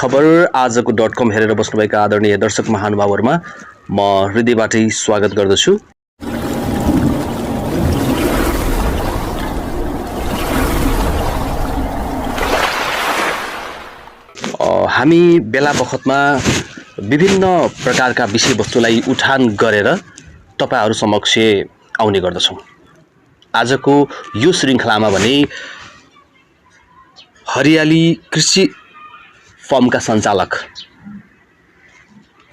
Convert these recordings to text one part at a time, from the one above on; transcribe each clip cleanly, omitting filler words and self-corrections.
खबर आजको .com हेरेर बस्नुभएका आदरणीय दर्शक महानुभावहरुमा म हृदयबाटै स्वागत गर्दछु। हामी बेला बखतमा विभिन्न प्रकारका विषयवस्तुलाई उठान गरेर तपाईहरु समक्ष आउने गर्दछौं। आजको यो श्रृंखलामा भने हरियाली कृषि फर्मका सञ्चालक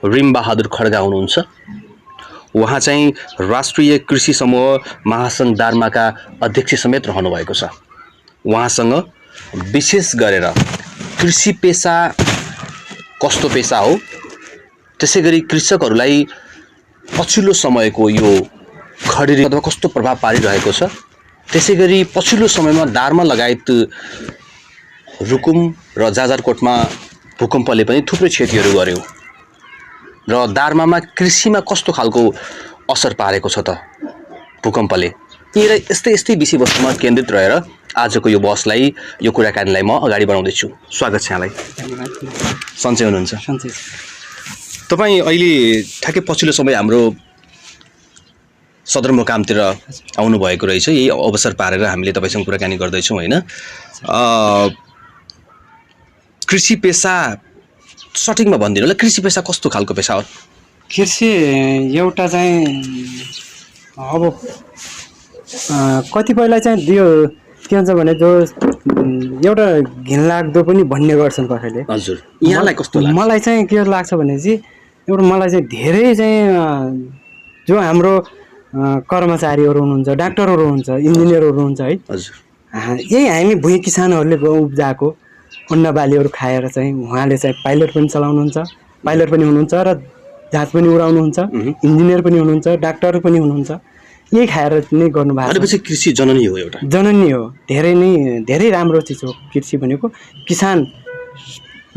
रिम बहादुर खड्गा हुनुहुन्छ। उहाँ चाहिँ राष्ट्रिय कृषि समूह महासंघ दार्माका अध्यक्ष समेत रहनु भएको छ। उहाँसँग विशेष गरेर कृषि पेशा कस्तो पेशा हो, त्यसैगरी कृषकहरूलाई पछिल्लो समयको यो खडेरी अथवा कस्तो प्रभाव पारिरहेको छ, त्यसैगरी पछिल्लो समयमा दार्मा लगायत रुकुम र जाजरकोटमा भूकम्पले पनि थुप्रै क्षतिहरू गर्यो र दार्मामा कृषिमा कस्तो खालको असर पारेको छ त भूकम्पले। यस्तै विषयवस्तुमा केन्द्रित रहेर आजको यो बसलाई यो कुराकानीलाई म अगाडि बढाउँदै छु। स्वागत छ यहाँलाई। सन्चै हुनुहुन्छ? सन्चै। तपाई अहिले ठ्याक्कै पछिल्लो समय हाम्रो सदरमुकामतिर आउनु भएको रहेछ। यही अवसर पारेर हामीले तपाईसँग कुराकानी गर्दै छौं हैन। कृषि पेशा सटिकमा भनिदिनु होला, कृषि पेशा कस्तो खालको पेशा हो? कृषि एउटा चाहिँ अब कतिपयलाई चाहिँ यो के हुन्छ भने जो एउटा घिनलाग्दो पनि भन्ने गर्छन् कसैले। हजुर, यहाँलाई कस्तो लाग्छ? मलाई चाहिँ के लाग्छ भने चाहिँ एउटा मलाई चाहिँ धेरै चाहिँ जो हाम्रो कर्मचारीहरू हुनुहुन्छ, डाक्टरहरू हुनुहुन्छ, इन्जिनियरहरू हुनुहुन्छ है। हजुर, यही हामी भुइँ किसानहरूले उब्जाएको अन्न बालीहरू खाएर चाहिँ उहाँले चाहिँ पाइलट पनि चलाउनुहुन्छ, पाइलट पनि हुनुहुन्छ र जहाज पनि उडाउनुहुन्छ, इन्जिनियर पनि हुनुहुन्छ, डाक्टर पनि हुनुहुन्छ। यही खाएर नै गर्नुभएको छ। भनेपछि कृषि जननी हो, एउटा जननी हो। धेरै राम्रो चिज हो कृषि भनेको। किसान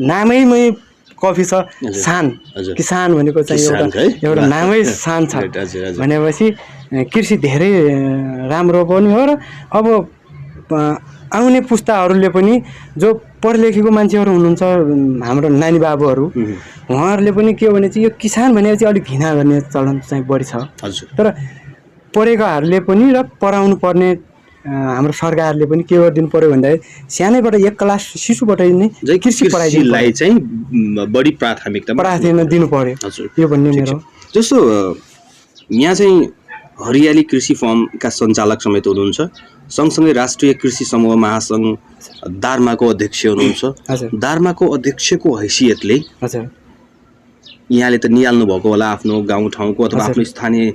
नामैमै कफी छ, सान। किसान भनेको चाहिँ एउटा नामै सान छ भनेपछि कृषि धेरै राम्रो पनि हो। र अब आउने पुस्ताहरूले पनि जो पढेलेखेको मान्छेहरू हुनुहुन्छ, हाम्रो नानी बाबुहरू, उहाँहरूले पनि के हो भने चाहिँ यो किसान भनेर चाहिँ अलिक घृणा गर्ने चलन चाहिँ बढी छ। तर पढेकाहरूले पनि र पढाउनु पर्ने हाम्रो सरकारले पनि के गरिदिनु पर्यो भन्दाखेरि सानैबाट 1 क्लास शिशुबाट नै कृषि पढाइलाई चाहिँ बढी प्राथमिकता दिनु पर्यो। यो भन्ने मेरो। जस्तो यहाँ चाहिँ हरियाली कृषि फर्मका सञ्चालक समेत हुनुहुन्छ, सँगसँगै राष्ट्रिय कृषि समूह महासंघ दार्माको अध्यक्ष हुनुहुन्छ। दार्माको अध्यक्षको हैसियतले यहाँले त निहाल्नु भएको होला आफ्नो गाउँ ठाउँको अथवा आफ्नो स्थानीय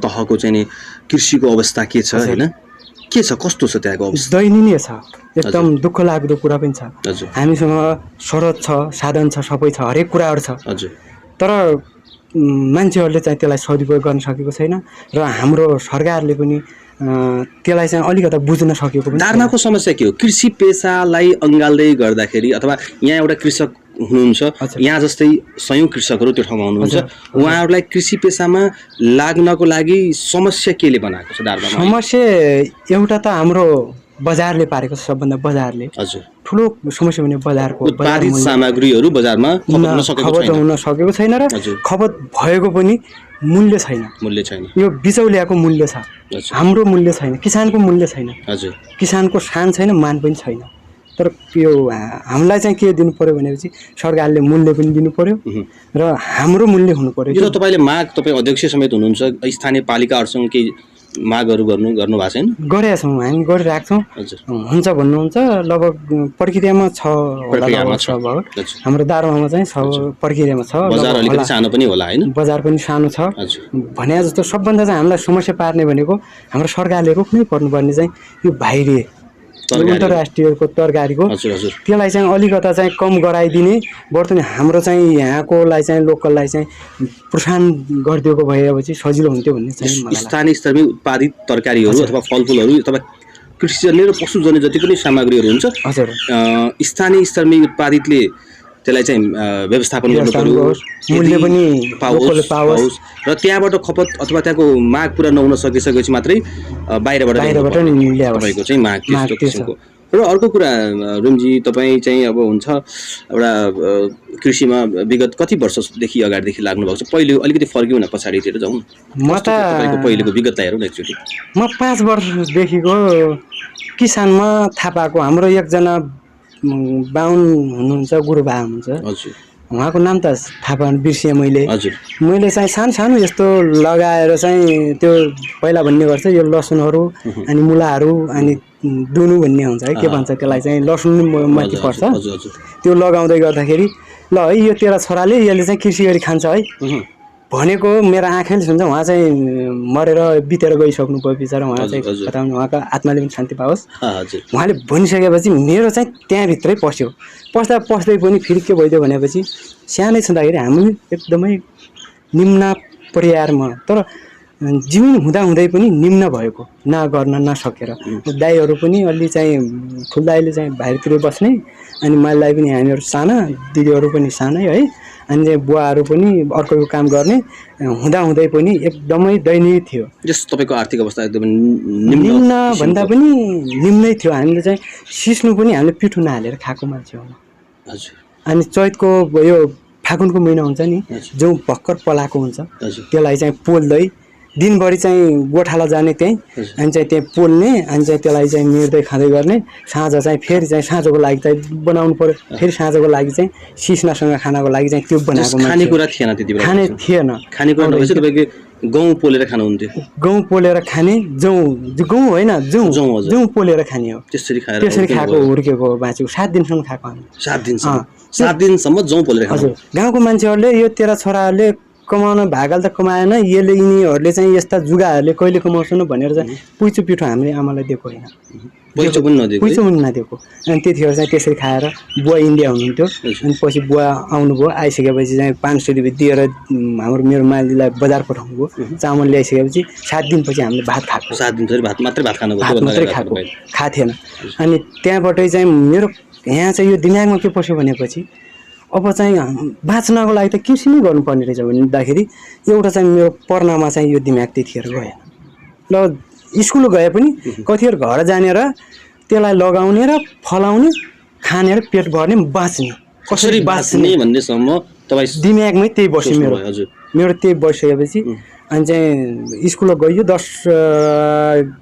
तहको चाहिँ नि कृषिको अवस्था के छ हैन? के छ, कस्तो छ त्यहाँको अवस्था? दयनीय छ, एकदम दुःख लाग्दो कुरा पनि छ। हामीसँग स्रोत छ, साधन छ, सबै छ, हरेक कुराहरू छ। तर मान्छेहरूले चाहिँ त्यसलाई सदुपयोग गर्न सकेको छैन र हाम्रो सरकारले पनि त्यसलाई चाहिँ अलिकता बुझ्न सकेको पनि। दार्माको समस्या के हो? कृषि पेशालाई अँगाल्दै गर्दाखेरि अथवा यहाँ एउटा कृषक हुनुहुन्छ, यहाँ जस्तै सयौं कृषकहरू त्यो ठाउँमा हुनुहुन्छ, उहाँहरूलाई कृषि पेशामा लाग्नको लागि समस्या केले बनाएको छ दार्मामा? समस्या एउटा त हाम्रो बजारले पारेको छ। सबभन्दा बजारले ठुलो समस्या भने बजारको उत्पादित सामग्रीहरू बजारमा खपत हुन सकेको छैन र खपत भएको पनि मूल्य छैन। यो बिचौलियाको मूल्य छ, हाम्रो मूल्य छैन, किसानको मूल्य छैन। किसानको शान छैन, मान पनि छैन। तर यो हामीलाई चाहिँ के दिनु पर्यो भनेपछि सरकारले मूल्य पनि दिनु पर्यो र हाम्रो मूल्य हुनु पर्यो। यो तपाईले माग, तपाई अध्यक्ष समेत हुनुहुन्छ, स्थानीय पालिकाहरुसँग के मागहरु गर्नु भएको छैन? गरेका छौं, हामी गरिरहेका छौं। हुन्छ भन्नुहुन्छ, लगभग प्रक्रियामा छ होला। हाम्रो दार्मामा चाहिँ प्रक्रियामा छ। बजार अलिकति सानो पनि होला हैन? बजार पनि सानो छ भने जस्तो। सबभन्दा चाहिँ हामीलाई समस्या पार्ने भनेको हाम्रो सरकारले रोक्नै पर्नुपर्ने चाहिँ यो बाहिरी अन्तर्राष्ट्रियको तरकारीको त्यसलाई चाहिँ अलिकता चाहिँ कम गराइदिने, बर्तन हाम्रो चाहिँ यहाँकोलाई चाहिँ लोकललाई चाहिँ प्रोत्साहन गरिदिएको भएपछि सजिलो हुन्थ्यो भन्ने चाहिँ मलाई लाग्छ। स्थानीय स्तरमै उत्पादित तरकारीहरू अथवा फलफुलहरू अथवा कृषिजन्य र पशुजन्य जति पनि सामग्रीहरू हुन्छ, स्थानीय स्तरमै उत्पादितले त्यसलाई चाहिँ व्यवस्थापन गर्नु पर्यो, मूल्य पनि पाओस् र त्यहाँबाट खपत अथवा त्यहाँको माग पूरा नहुन सकेपछि मात्रै बाहिरबाट ल्याएको चाहिँ माग त्यस्तो किसिमको र अर्को कुरा रुमजी तपाईँ चाहिँ अब हुन्छ एउटा कृषिमा विगत कति वर्षदेखि अगाडिदेखि लाग्नु भएको छ? पहिले अलिकति फर्क्यौँ न पछाडितिर जाउँ। म त तपाईँको पहिलेको विगतलाई हेरौँ न एकचोटि। म 5 वर्षदेखिको किसानमा थाहा पाएको। हाम्रो एकजना बाहुन हुनुहुन्छ, गुरुबा हुनुहुन्छ, हजुर, उहाँको नाम त थाहा पाएन, बिर्सेँ मैले। हजुर, मैले चाहिँ सानो सानो यस्तो लगाएर चाहिँ त्यो पहिला भन्ने गर्छ यो लसुनहरू अनि मुलाहरू अनि दुनु भन्ने हुन्छ है, के भन्छ त्यसलाई चाहिँ, लसुन माथि पर्छ, त्यो लगाउँदै गर्दाखेरि ल है यो तेरा छोराले यसले चाहिँ कृषि गरी खान्छ है भनेको मेरो आँखाले सुन्छ। उहाँ चाहिँ मरेर बितेर गइसक्नु भयो बिचरा, उहाँ चाहिँ बताउनु, उहाँको आत्माले पनि शान्ति पाओस्। उहाँले भनिसकेपछि मेरो चाहिँ त्यहाँभित्रै पस्यो। पस्दै पनि फेरि के भइदियो भनेपछि सानै छँदाखेरि हामी एकदमै निम्न परिवारमा, तर जीवन हुँदाहुँदै पनि निम्न भएको, न गर्न नसकेर दाइहरू पनि अलि चाहिँ ठुल्दाइले चाहिँ बाहिरतिर बस्ने, अनि मैले दाइ पनि हामीहरू साना, दिदीहरू पनि सानै है, अनि चाहिँ बुवाहरू पनि अर्को काम गर्ने, हुँदाहुँदै पनि एकदमै दयनीय थियो। जस्तो तपाईँको आर्थिक अवस्था एकदमै निम्न भन्दा पनि निम्नै थियो। हामीले चाहिँ सिस्नु पनि हामीले पिठो नहालेर खाएको मान्छे हो। हजुर। अनि चैतको यो फागुनको महिना हुन्छ नि, जो भर्खर पलाएको हुन्छ त्यसलाई चाहिँ पोल्दै दिनभरि चाहिँ गोठाला जाने त्यहीँ, अनि चाहिँ त्यहाँ पोल्ने, अनि चाहिँ त्यसलाई चाहिँ मिर्दै खाँदै गर्ने। साँझ चाहिँ फेरि चाहिँ साँझको लागि चाहिँ बनाउनु पर्यो, फेरि साँझको लागि चाहिँ सिस्नासँग खानाको लागि चाहिँ त्यो बनाएको खानेकुरा थिएन त्यति बेला? खाने थिएन। खानेकुरा नभएपछि तपाईँको गहुँ पोलेर खानुहुन्थ्यो? गहुँ पोलेर खाने, गहुँ होइन जौँ पोलेर खाने हो। त्यसरी खाएको हुर्केको बाँच्यो। 7 दिनसम्म खाएको हामी। 7 दिनसम्म जौँ पोलेर खानु? हजुर। गाउँको मान्छेहरूले यो तेरा छोराहरूले कमाउन भागाल त कमाएन, यिनीहरूले चाहिँ यस्ता जुगाहरूले कहिले कमाउँछन् भनेर चाहिँ पुइचो पिठो हामीले आमालाई दिएको होइन, पैसो पनि नदिएको। अनि त्यतिखेर चाहिँ त्यसरी खाएर बुवा इन्डिया हुनुहुन्थ्यो, अनि पछि बुवा आउनुभयो, आइसकेपछि चाहिँ 500 रुपियाँ दिएर मेरो मालीलाई बजार पठाउनु भयो। चामल ल्याइसकेपछि 7 दिनपछि हामीले भात खाएको। 7 दिनपछि भात मात्रै खाएको थिएन। अनि त्यहाँबाटै चाहिँ मेरो यहाँ चाहिँ यो दिमागमा के पस्यो भनेपछि अब चाहिँ बाँच्नको लागि त कृषि नै गर्नुपर्ने रहेछ भन्दाखेरि एउटा चाहिँ मेरो पढ्नमा चाहिँ यो दिमाग त्यतिखेर गएन। ल स्कुल गए पनि कतिखेर घर जाने र त्यसलाई लगाउने र फलाउने, खाने र पेट भर्ने, बाँच्ने, कसरी बाँच्ने भन्नेसम्म तपाईँ दिमागमै त्यही बस्यो मेरो त्यही बसिसकेपछि अनि चाहिँ स्कुल गइयो। 10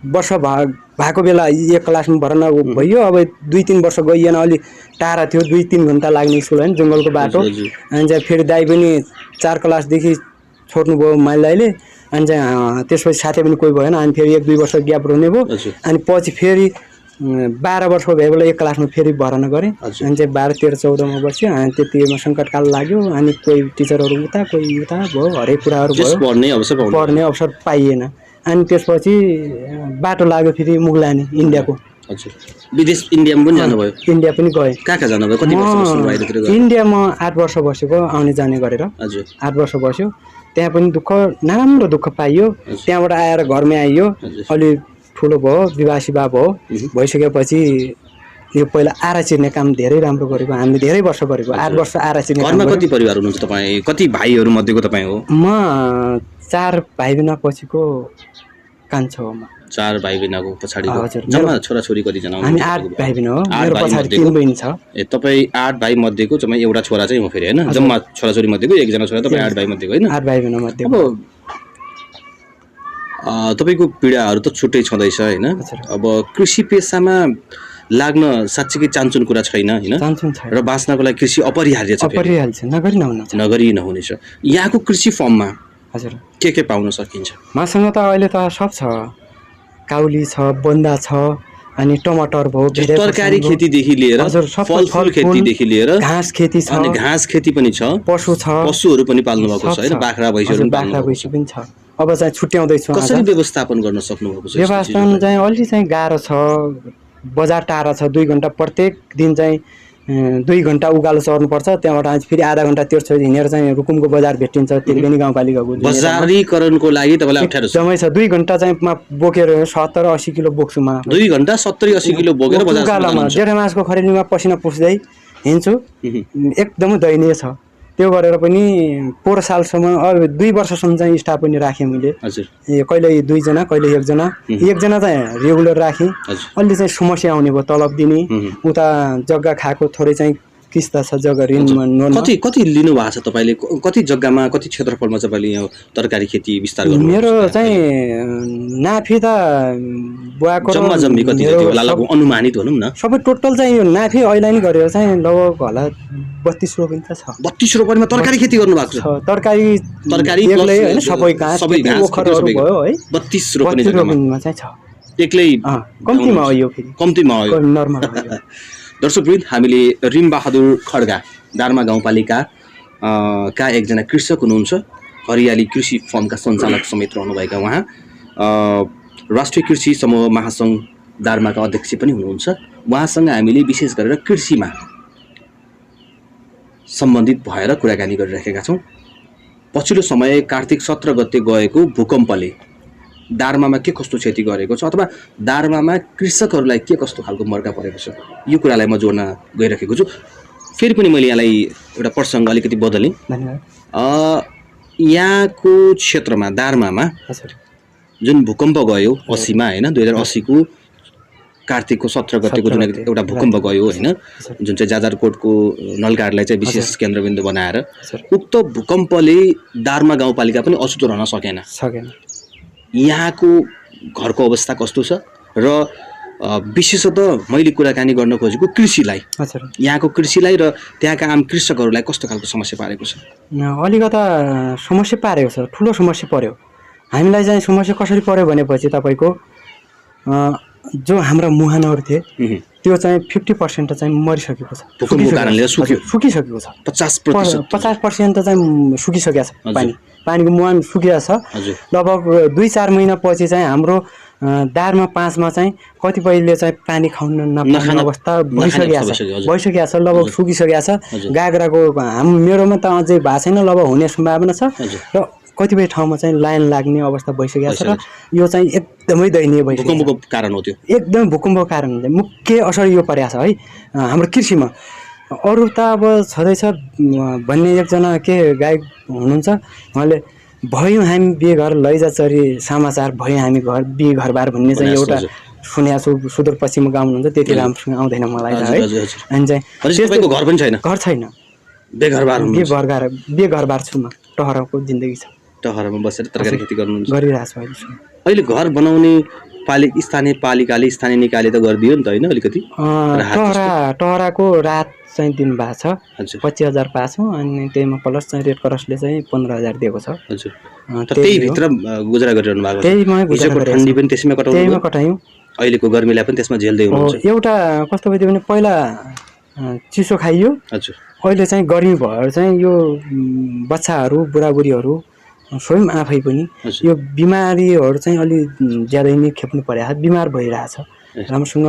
वर्ष भएको बेला 1 क्लासमा भर्ना भयो। अब 2-3 वर्ष गइएन, अलि टाढा थियो, 2-3 घन्टा लाग्ने स्कुल होइन, जङ्गलको बाटो। अनि चाहिँ फेरि दाइ पनि 4 क्लासदेखि छोड्नुभयो माइल दाइले, अनि चाहिँ त्यसपछि साथै पनि कोही भएन, अनि फेरि 1-2 वर्ष ग्याप रहने भयो। अनि पछि फेरि 12 वर्षको भए बेला 1 क्लासमा फेरि भर्ना गरेँ। अनि चाहिँ 12, 13, 14मा बस्यो। अनि त्यतिमा सङ्कटकाल लाग्यो, अनि कोही टिचरहरू उता कोही उता भयो, हरेक कुराहरू भयो, पढ्ने अवसर पाइएन। अनि त्यसपछि बाटो लाग्यो फेरि मुगलानी इन्डियाको। विदेश इन्डियामा पनि जानुभयो? इन्डिया पनि गएँ। कहाँ जानुभयो? कति वर्ष बस्नु बाहिरतिर गएर? इन्डियामा 8 वर्ष बसेको, आउने जाने गरेर 8 वर्ष बस्यो। त्यहाँ पनि नराम्रो दुःख पाइयो। त्यहाँबाट आएर घरमै आइयो, अलि ठुलो भयो, विवाह भयो। भइसकेपछि यो पहिला आरा चिर्ने काम धेरै राम्रो गरेको, हामीले धेरै वर्ष गरेको। 8 वर्ष आरा चिर्ने। घरमा कति परिवार हुनुहुन्छ तपाईँ? कति भाइहरू मध्येको तपाईँ हो? म 4 भाइ बहिनी पछिको कान्छो हो। 4 भाइ बहिनीको पछाडिको। जम्मा छोराछोरी कतिजना? हामी 8 भाइ बहिनी हो। मेरो पछाडि 3 बहिनी छ। तपाईँ 8 भाइ मध्येको चाहिँ एउटा छोरा चाहिँ हो फेरि होइन? जम्मा छोराछोरी मध्येको 1 जना छोरा, तपाईँ 8 भाइ मध्येको होइन? 8 भाइ बहिनी मध्ये। अब तपाईँको पीडाहरू त छुट्टै छँदैछ होइन? अब कृषि पेसामा लाग्न साँच्चीकै चान्चुन कुरा छैन होइन? र बाँच्नको लागि कृषि अपरिहार्य छ, नगरी नहुनेछ। यहाँको कृषि फर्ममा हजुर के पाउन सकिन्छ? मसँग त अहिले त सब छ, काउली छ, बन्दा छ, अनि टमाटर भयो, तरकारी खेतीदेखि लिएर फलफुल खेतीदेखि लिएर घाँस खेती छ, अनि घाँस खेती पनि छ, पशु छ, पशुहरू पनि पाल्नु भएको छ होइन? बाख्रा भैँसीहरू पनि छ। अब चाहिँ छुट्याउँदैछु। कसरी व्यवस्थापन गर्न सक्नु भएको छ? व्यवस्थापन चाहिँ अलि चाहिँ गाह्रो छ, बजार टाढा छ। 2 घन्टा प्रत्येक दिन चाहिँ 2 घन्टा उकालो चढ्नुपर्छ। त्यहाँबाट फेरि आधा घन्टा तेर्सो हिँडेर चाहिँ रुकुमको बजार भेटिन्छ, त्रिवेणी गाउँपालिकाको। बजारीकरणको लागि तपाईँलाई अप्ठ्यारो समय छ। 2 घन्टा चाहिँ बोकेर 70-80 किलो बोक्छु म। 2 घन्टा 70-80 किलो बोकेर उकालोमा जेठ मासको खरेनीमा पसिना पुस्दै हिँड्छु। एकदमै दयनीय छ। त्यो गरेर पनि 4 सालसम्म 2 वर्षसम्म चाहिँ स्टाफ पनि राखेँ मैले। हजुर कहिले 2 जना कहिले 1 जना, 1 जना चाहिँ रेगुलर राखेँ। अलि चाहिँ समस्या आउने भयो तलब दिने, उता जग्गा खाएको थोरै चाहिँ किस्ता छ जग्गा ऋण। कति लिनु भएको छ तपाईले? कति जग्गामा कति क्षेत्रफलमा तपाईले यो तरकारी खेती विस्तार गर्नु? मेरो चाहिँ नाफे त बुवाको जम्मा जम्मी कति जति होला लगभग अनुमानित भनौं न? सबै टोटल चाहिँ यो नाफे ऐलानी गरेर चाहिँ लगभग होला 32 रोपनी त छ। 32 रोपनीमा तरकारी खेती गर्नु भएको छ? तरकारी एक्लै हैन, सबै घाँस ओखरहरु भयो है। 32 रोपनी जग्गामा चाहिँ छ एक्लै। कम्तीमा हो यो फेरि, कम्तीमा हो, नर्मल हो। दर्शकवृन्द, हामीले रिम बहादुर खड्गा दार्मा गाउँपालिका का एकजना कृषक हुनुहुन्छ, हरियाली कृषि फर्मका सञ्चालक समेत रहनुभएका उहाँ राष्ट्रिय कृषि समूह महासंघ दार्माका अध्यक्ष पनि हुनुहुन्छ। उहाँसँग हामीले विशेष गरेर कृषिमा सम्बन्धित भएर कुराकानी गरिरहेका छौँ। पछिल्लो समय कार्तिक 17 गते गएको भूकम्पले दार्मामा के कस्तो क्षति गरेको छ अथवा दार्मामा कृषकहरूलाई के कस्तो खालको मर्का परेको छ, यो कुरालाई म जोड्न गइरहेको छु। फेरि पनि मैले यहाँलाई एउटा प्रसङ्ग अलिकति बदलेँ। यहाँको क्षेत्रमा दार्मामा जुन भूकम्प गयो 80 मा हैन, 2080 को कार्तिकको 17 गतेको जुन एउटा भूकम्प गयो हैन, जुन चाहिँ जाजरकोटको नलगाडलाई चाहिँ विशेष केन्द्रबिन्दु बनाएर, उक्त भूकम्पले दार्मा गाउँपालिका पनि अछुतो रहन सकेन। यहाँको घरको अवस्था कस्तो छ र विशेषतः मैले कुराकानी गर्न खोजेको कृषिलाई, यहाँको कृषिलाई र त्यहाँका आम कृषकहरूलाई कस्तो खालको समस्या पारेको छ? अलिकता समस्या पारेको छ, ठुलो समस्या पर्यो। हामीलाई चाहिँ समस्या कसरी पर्यो भनेपछि तपाईको जो हाम्रा मुहानहरू थिए त्यो चाहिँ 50% चाहिँ मरिसकेको छ, भूकम्पको कारणले सुकिसकेको छ। 50% चाहिँ सुकिसकेको छ। पानीको मुहान सुकिया छ। लगभग 2-4 महिना पछि चाहिँ हाम्रो दार्मा 5 मा चाहिँ कतिपयले चाहिँ पानी खाउन नपाउने अवस्था भइसकेको छ, लगभग सुकिसकेको छ। गाग्राको मेरोमा त अझै भएको छैन, लगभग हुने सम्भावना छ र कतिपय ठाउँमा चाहिँ लाइन लाग्ने अवस्था भइसकेको छ र यो चाहिँ एकदमै दयनीय भइसकेको छ। भूकम्पको कारण हो त्यो, एकदमै भूकम्पको कारण मुख्य असर यो परेको छ है हाम्रो कृषिमा। अरू त अब छँदैछ भन्ने एकजना के गायक हुनुहुन्छ, उहाँले भयो हामी बिहे घर लैजा चरी समाचार, भयो हामी घर बिहे घरबार भन्ने चाहिँ एउटा सुनेको छु। सुदूरपश्चिममा गाउँ हुनुहुन्छ, त्यति राम्रोसँग आउँदैन मलाई है। अनि चाहिँ त्यसको घर पनि छैन, घर छैन, बिहे घरबार छु म। टहरको जिन्दगी छ, टहरमा बसेर तरकारी खेती गर्नुहुन्छ, गरिरहेको छु अहिले घर बनाउने स्थानीय पालिकाले स्थानीय निकायले त गरिदियो नि त हैन? अलिकति टहराको रात चाहिँ दिनु भएको छ, 25,000 पाएको छु। अनि त्यहीमा प्लस चाहिँ रेड क्रसले चाहिँ 15,000 दिएको छ। हजुर, त्यही भित्र गुजारा गरिरहनु भएको छ? त्यहीमा गुजारा ठण्डी पनि त्यसैमा कटायौँ, अहिलेको गर्मीलाई पनि त्यसमा झेल्दै हुनुहुन्छ? एउटा कस्तो भयो भने पहिला चिसो खाइयो, हजुर, अहिले चाहिँ गर्मी भएर चाहिँ यो बच्चाहरू बुढाबुढीहरू स्वयं आफै पनि यो बिमारीहरू चाहिँ अलि ज्यादै नै खेप्नु परेको छ, बिमार भइरहेछ। राम्रोसँग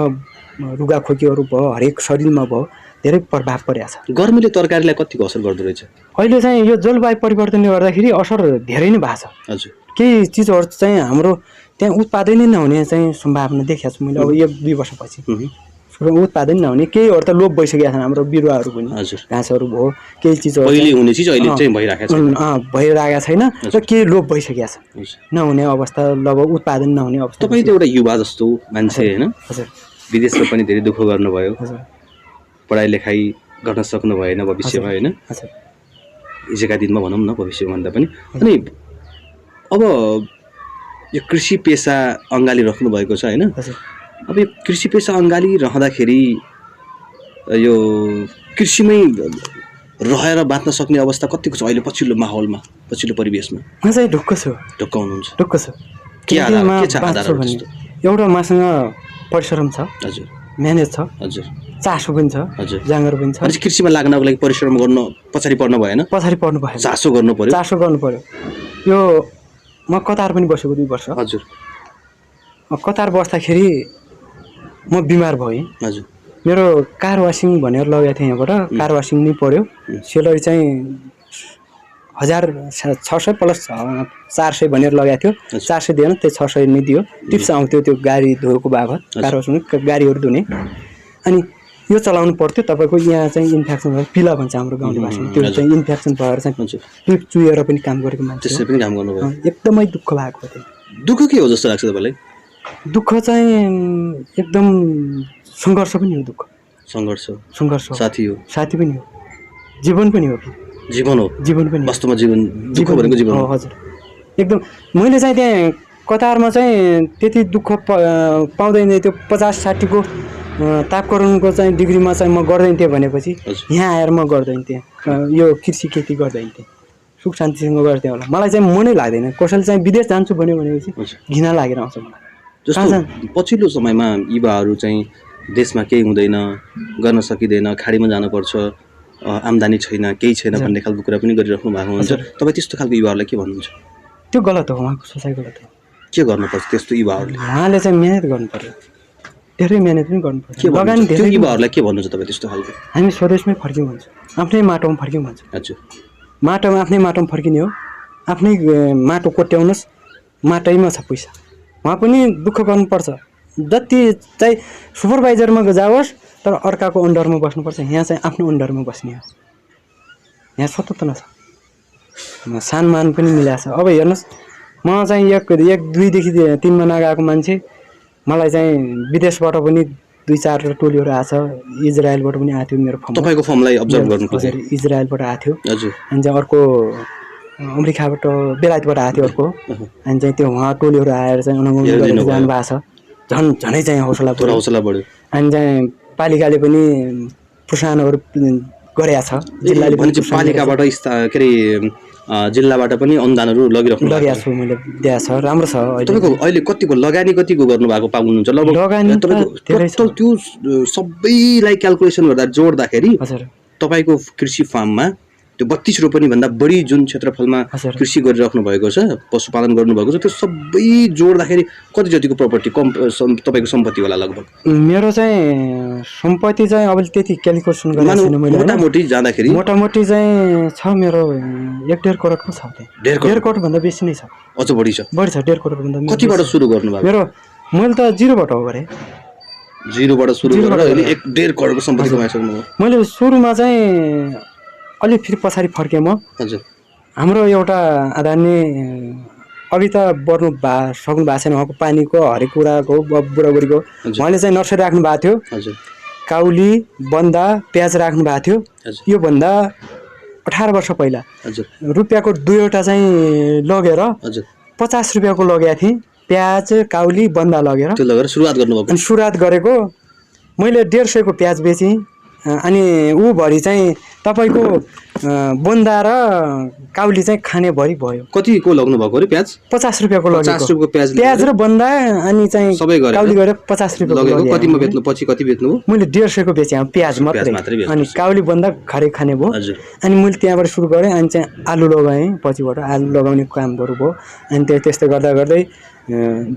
रुगाखोकीहरू भयो, हरेक शरीरमा भयो, धेरै प्रभाव परेको छ। गर्मीले तरकारीलाई कतिको असर गर्दो रहेछ? अहिले चाहिँ यो जलवायु परिवर्तनले गर्दाखेरि असर धेरै नै भएको छ। हजुर, केही चिजहरू चाहिँ हाम्रो त्यहाँ उत्पादनै नहुने चाहिँ सम्भावना देखेको छु मैले। अब 1-2 वर्षपछि उत्पादन नहुने केहीहरू त लोप भइसकेका छन् हाम्रो बिरुवाहरू पनि। घाँसहरू भयो, केही चिजहरू पहिले हुने चिज अहिले चाहिँ भइरहेको छैन र केही लोप भइसकेका छ, नहुने अवस्था, लगभग उत्पादन नहुने अवस्था। तपाईँ त एउटा युवा जस्तो मान्छे हैन, विदेशमा पनि धेरै दुःख गर्नुभयो, पढाइ लेखाइ गर्न सक्नु भएन भविष्यमा हैन, हिजोका दिनमा भनौँ न भविष्यभन्दा पनि। अनि अब यो कृषि पेसा अँगाली राख्नु भएको छ हैन, अब यो कृषि पेसा अँगाली रहँदाखेरि यो कृषिमै रहेर बाँच्न सक्ने अवस्था कतिको छ अहिले पछिल्लो माहौलमा, पछिल्लो परिवेशमा? म चाहिँ ढुक्क छु, ढुक्क हुनुहुन्छ? ढुक्क छु। के आधार हो? एउटा मसँग परिश्रम छ, हजुर, मेहनत छ, हजुर, चासो पनि छ, हजुर, जाँगर पनि छ। अनि कृषिमा लाग्नको लागि परिश्रम गर्न पछाडि पर्नु भएन? पछाडि पर्नु भएन, चासो गर्नु पर्यो। यो म कतार पनि बसेको 2 वर्ष। हजुर, कतार बस्दाखेरि म बिमार भएँ। हजुर, मेरो कार वासिङ भनेर लगेको थिएँ, यहाँबाट कार वासिङ नै पर्यो। सेलरी चाहिँ 1600 प्लस 400 भनेर लगाएको थियो, 400 दिएन, त्यो 600 नै दियो। टिप्स आउँथ्यो त्यो गाडी धोएको बाबत, कार वासिङ गाडीहरू धुने। अनि यो चलाउनु पर्थ्यो तपाईँको यहाँ चाहिँ इन्फेक्सन भयो पिला भन्छ हाम्रो गाउँले भाषामा त्यो चाहिँ इन्फेक्सन भएर चाहिँ पिप चुहेर पनि काम गरेको मान्छे त्यसै पनि काम गर्नुभयो एकदमै दुःख भएको थियो दुःख के हो जस्तो लाग्छ तपाईँलाई दुःख चाहिँ एकदम सङ्घर्ष पनि हो दुःख सङ्घर्ष साथी हो साथी पनि हो जीवन पनि हो जीवन पनि वास्तवमा जीवन दुःख भनेको जीवन हो हजुर एकदम मैले चाहिँ त्यहाँ कतारमा चाहिँ त्यति दुःख पाउँदैन त्यो 50-60 को तापकरणको चाहिँ डिग्रीमा चाहिँ म गर्दैन थिएँ भनेपछि यहाँ आएर म गर्दैन थिएँ यो कृषि खेती गर्दैन थिएँ सुख शान्तिसँग गर्थेँ होला मलाई चाहिँ मनै लाग्दैन कसैले चाहिँ विदेश जान्छु भन्यो भनेपछि घिना लागेर आउँछ मलाई जस्तो पछिल्लो समयमा युवाहरू चाहिँ देशमा केही हुँदैन गर्न सकिँदैन खाडीमा जानुपर्छ आम्दानी छैन केही छैन भन्ने खालको कुरा पनि गरिराख्नु भएको हुन्छ तपाईँ त्यस्तो खालको युवाहरूलाई के भन्नुहुन्छ त्यो गलत हो उहाँको सोचाइ गलत हो के गर्नुपर्छ त्यस्तो युवाहरूले उहाँले चाहिँ मेहनत गर्नु पर्यो धेरै मेहनत पनि गर्नु पर्छ लगानी धेरै युवाहरूलाई के भन्नुहुन्छ तपाईँ त्यस्तो खालको हामी स्वदेशमै फर्क्यौँ भन्छ आफ्नै माटोमा फर्क्यौँ भन्छ हजुर माटोमा आफ्नै माटोमा फर्किने हो आफ्नै माटो कोट्याउनुहोस् माटैमा छ पैसा उहाँ पनि दुःख गर्नुपर्छ जति चाहिँ सुपरभाइजरमा जाओस् तर अर्काको अन्डरमा बस्नुपर्छ यहाँ चाहिँ आफ्नो अन्डरमा बस्ने हो यहाँ स्वतन्त्र छ सानमान पनि मिलाएको छ अब हेर्नुहोस् म चाहिँ एक 2 देखि 3 महिना गएको मान्छे मलाई चाहिँ विदेशबाट पनि 2-4 टोलीहरू आछ इजरायलबाट पनि आएको थियो मेरो फर्म तपाईको फर्मलाई अब्जर्भ गर्नु हजुर इजरायलबाट आएको थियो हजुर अनि चाहिँ अर्को अमेरिकाबाट बेलायतबाट आएको थियो अर्को अनि चाहिँ त्यो उहाँ टोलीहरू आएर चाहिँ अनुभव गरेर जानु भएको छ झनै चाहिँ हौसला बढ्यो अनि चाहिँ पालिकाले पनि प्रोत्साहनहरू गरेका छ जिल्लाले पनि पालिकाबाट के अरे जिल्लाबाट पनि अनुदानहरू लगिरहेको छु मैले दिएको छ राम्रो छ तपाईको अहिले कतिको लगानी कतिको गर्नु भएको पाउनुहुन्छ लगभग तपाईको त्यो सबैलाई क्याल्कुलेसन गर्दा जोड्दाखेरि हजुर तपाईको कृषि फार्ममा त्यो 32 रोपनी भन्दा बढी जुन क्षेत्रफलमा कृषि गरिराख्नु भएको छ पशुपालन गर्नु भएको छ त्यो सबै जोड्दाखेरि कति जतिको प्रपर्टी कम तपाईको सम्पत्ति होला लगभग मेरो चाहिँ सम्पत्ति चाहिँ अब त्यति क्याल्कुलेसन गरेको छैन मैले मोटामोटी जाँदाखेरि मोटामोटी चाहिँ छ मेरो 1.5 करोडको छ 1.5 करोड भन्दा बेसी नै छ अझ बढी छ 1.5 करोड भन्दा कतिबाट सुरु गर्नु भएको मेरो मैले त जिरोबाट हो गरे जिरोबाट सुरु गरेर अहिले 1.5 करोडको सम्पत्ति कमाइसक्नु भयो मैले सुरुमा चाहिँ अलि फेरि पछाडि फर्केँ म हजुर हाम्रो एउटा आदरणीय अघि त बढ्नु सक्नु भएको छैन उहाँको पानीको हरेक कुराको बुढाबुढीको उहाँले चाहिँ नर्सरी राख्नु भएको थियो हजुर काउली बन्दा प्याज राख्नु भएको थियो यो भन्दा 18 वर्ष पहिला हजुर रुपियाँको 2वटा चाहिँ लगेर हजुर 50 रुपियाँको लगेको थिएँ प्याज काउली बन्दा लगेर त्यो लगेर सुरुवात गर्नुभएको अनि सुरुवात गरेको मैले 150 को प्याज बेचेँ अनि ऊ भरि चाहिँ तपाईको बन्दा र काउली चाहिँ खाने भरि भयो कतिको लाग्नु भएको रे प्याज 50 रुपियाँको लगेको 50 रुपियाँको प्याज र बन्दा अनि चाहिँ सबै गरेर काउली गरेर 50 रुपियाँको लगेको कतिमा बेच्नु पछि कति बेच्नु मैले 150 को बेचे प्याज मात्रै अनि काउली बन्दा घरै खाने भयो अनि मैले त्यहाँबाट सुरु गरेँ अनि चाहिँ आलु लगाएँ पछिबाट आलु लगाउने कामहरू भयो अनि त्यस्तै गर्दा गर्दै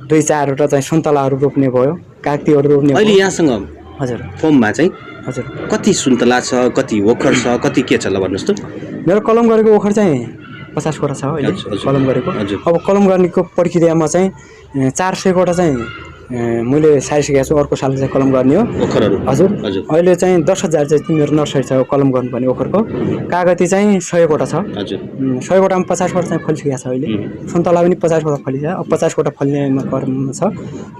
2-4 वटा चाहिँ सुन्तलाहरू रोप्ने भयो कागतीहरू रोप्ने अहिले यहाँसँग हजुर फर्ममा चाहिँ हजुर कति सुन्तला छ कति ओखर छ कति के छ ल भन्नुस् त मेरो कलम गरेको ओखर चाहिँ 50 वटा छ अहिले कलम गरेको अब कलम गर्नेको प्रक्रियामा चाहिँ 400 वटा चाहिँ मैले सारिसकेको छु अर्को साल चाहिँ कलम गर्ने हो ओखरहरू हजुर अहिले चाहिँ 10,000 चाहिँ मेरो नर्सरी छ कलम गर्नुपर्ने ओखरको कागती चाहिँ 100 वटा छ हजुर 100 वटामा 50 वटा चाहिँ फलिसकेको छ अहिले सुन्तला पनि 50 वटा फलिन्छ अब 50 वटा फल्नेमा क्रममा छ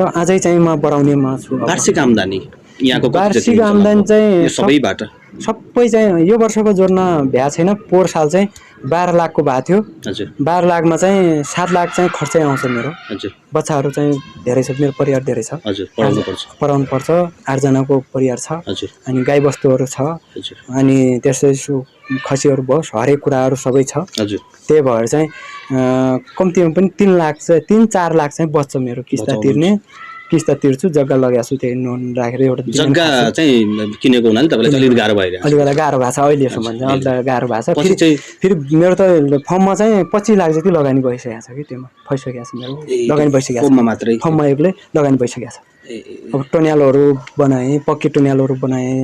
र अझै चाहिँ म बढाउनेमा छु वार्षिक आम्दानी यहाँको वार्षिक आम्दानी चाहिँ सबैबाट सबै चाहिँ यो वर्षको जोड्न भ्या छैन पोहोर साल चाहिँ 12 लाखको भएको थियो हजुर 12 लाखमा चाहिँ 7 लाख चाहिँ खर्चै आउँछ मेरो हजुर बच्चाहरू चाहिँ धेरै छ मेरो परिवार धेरै छ हजुर पढाउनु पर्छ 8 जनाको परिवार छ हजुर अनि गाई बस्तुहरू छ हजुर अनि त्यसै खसीहरू भयो हरेक कुराहरू सबै छ हजुर त्यही भएर चाहिँ कम्तीमा पनि 3 लाख चाहिँ 3-4 लाख चाहिँ बच्छ मेरो किस्ता तिर्ने किस्ता तिर्छु जग्गा लगाएको छु त्यही लोन राखेर एउटा जग्गा चाहिँ किनेको हुनाले तपाईलाई अलिकति गाह्रो भइरहेको छ अलिकति गाह्रो भएको छ अहिलेसम्म चाहिँ अलिकति गाह्रो भएको छ फेरि मेरो त फर्ममा चाहिँ 25 लाख जति लगानी भइसकेको छ कि त्योमा भइसकेको छ मेरो लगानी भइसकेको छ फर्ममा मात्रै फर्ममा एक्लै लगानी भइसकेको छ अब टन्यालहरू बनाएँ पक्की टन्यालहरू बनाएँ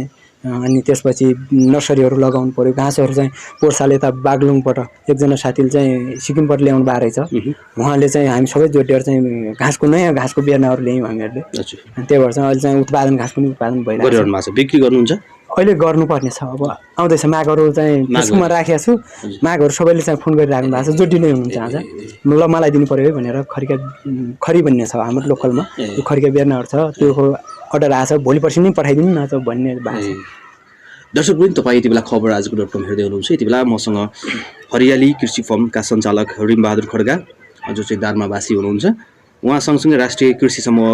अनि त्यसपछि नर्सरीहरू लगाउनु पर्यो। घाँसहरू चाहिँ पोर्साले यता बागलुङबाट एकजना साथीले चाहिँ सिक्किमबाट ल्याउनु भएको रहेछ। उहाँले चाहिँ हामी सबै जोडिएर चाहिँ नयाँ घाँसको बिरुवाहरू ल्यायौँ हामीहरूले। अनि त्यही भएर चाहिँ अहिले चाहिँ घाँस पनि उत्पादन भइरहेको छ। बिक्री गर्नुहुन्छ? अहिले गर्नुपर्ने छ। अब आउँदैछ माघहरू चाहिँ फेसबुकमा राखेको छु। माघहरू सबैले चाहिँ फोन गरिराख्नु भएको छ, जोडिनै हुनुहुन्छ आज ल मलाई दिनु पऱ्यो है भनेर। खरी भन्ने छ हाम्रो लोकलमा, त्यो खरीका बिरुवाहरू छ, त्यो अर्डर आएछ, भोलि पर्सि नै पठाइदिनु न त भन्ने भएको छ। दर्शक पनि तपाईँ यति बेला khabarajako.com हेर्दै हुनुहुन्छ। यति बेला मसँग हरियाली कृषि फर्मका सञ्चालक रिमबहादुर खड्गा जो चाहिँ दार्मावासी हुनुहुन्छ, उहाँ सँगसँगै राष्ट्रिय कृषि समूह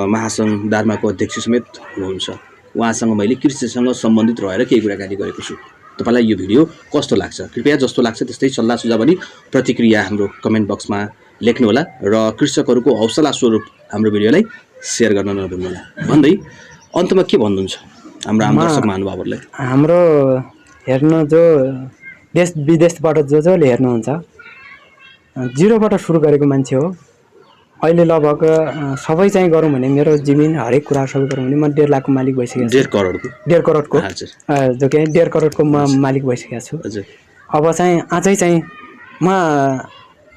महासङ्घ दार्माको अध्यक्ष समेत हुनुहुन्छ। उहाँसँग मैले कृषिसँग सम्बन्धित रहेर केही कुराकानी गरेको छु। तपाईँलाई यो भिडियो कस्तो लाग्छ? कृपया जस्तो लाग्छ त्यस्तै सल्लाह सुझाव अनि प्रतिक्रिया हाम्रो कमेन्ट बक्समा लेख्नुहोला र कृषकहरूको हौसला स्वरूप हाम्रो भिडियोलाई सेयर गर्न नभुल्नुहोला भन्दै अन्तमा के भन्नुहुन्छ हाम्रो आम दर्शक महानुभावहरूलाई? हाम्रो हेर्न जो देश विदेशबाट जसले हेर्नुहुन्छ, जिरोबाट सुरु गरेको मान्छे हो। अहिले लगभग सबै चाहिँ गरौँ भने मेरो जमिन हरेक कुरा सबै गरौँ भने म 1.5 लाखको मालिक भइसकेको छु। 1.5 करोडको जो कि 1.5 करोडको म मालिक भइसकेको छु। अब चाहिँ अझै चाहिँ म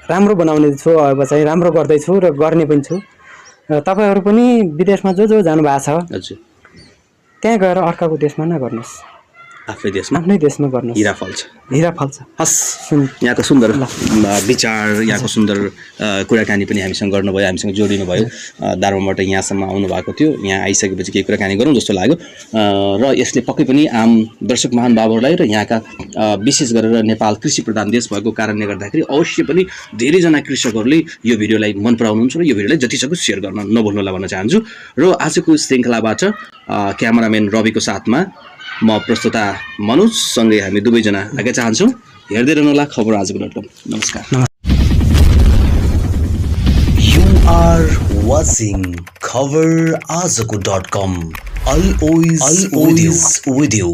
राम्रो बनाउने छु, अब चाहिँ राम्रो गर्दैछु र गर्ने पनि छु। र तपाईँहरू पनि विदेशमा जो जानुभएको छ त्यहाँ गएर अर्काको देशमा नगर्नुहोस्, आफ्नै देशमा गर्नुहोस्। हिरा फल्छ। हस्, यहाँको सुन्दर विचार, यहाँको सुन्दर कुराकानी पनि हामीसँग गर्नुभयो, हामीसँग जोडिनु भयो। दार्माबाट यहाँसम्म आउनुभएको थियो, यहाँ आइसकेपछि केही कुराकानी गरौँ जस्तो लाग्यो र यसले पक्कै पनि आम दर्शक महानुभावहरूलाई र यहाँका विशेष गरेर नेपाल कृषि प्रधान देश भएको कारणले गर्दाखेरि अवश्य पनि धेरैजना कृषकहरूले यो भिडियोलाई मन पराउनुहुन्छ र यो भिडियोलाई जतिसक्दो सेयर गर्न नभुल्नुहोला भन्न चाहन्छु। र आजको श्रृङ्खलाबाट क्यामेराम्यान रविको साथमा म प्रस्तुता मनोजसँगै हामी दुवैजना आगे चाहन्छौँ। हेर्दै रहनुहोला khabarajako.com। नमस्कार। You are watching khabarajako.com. Always with you.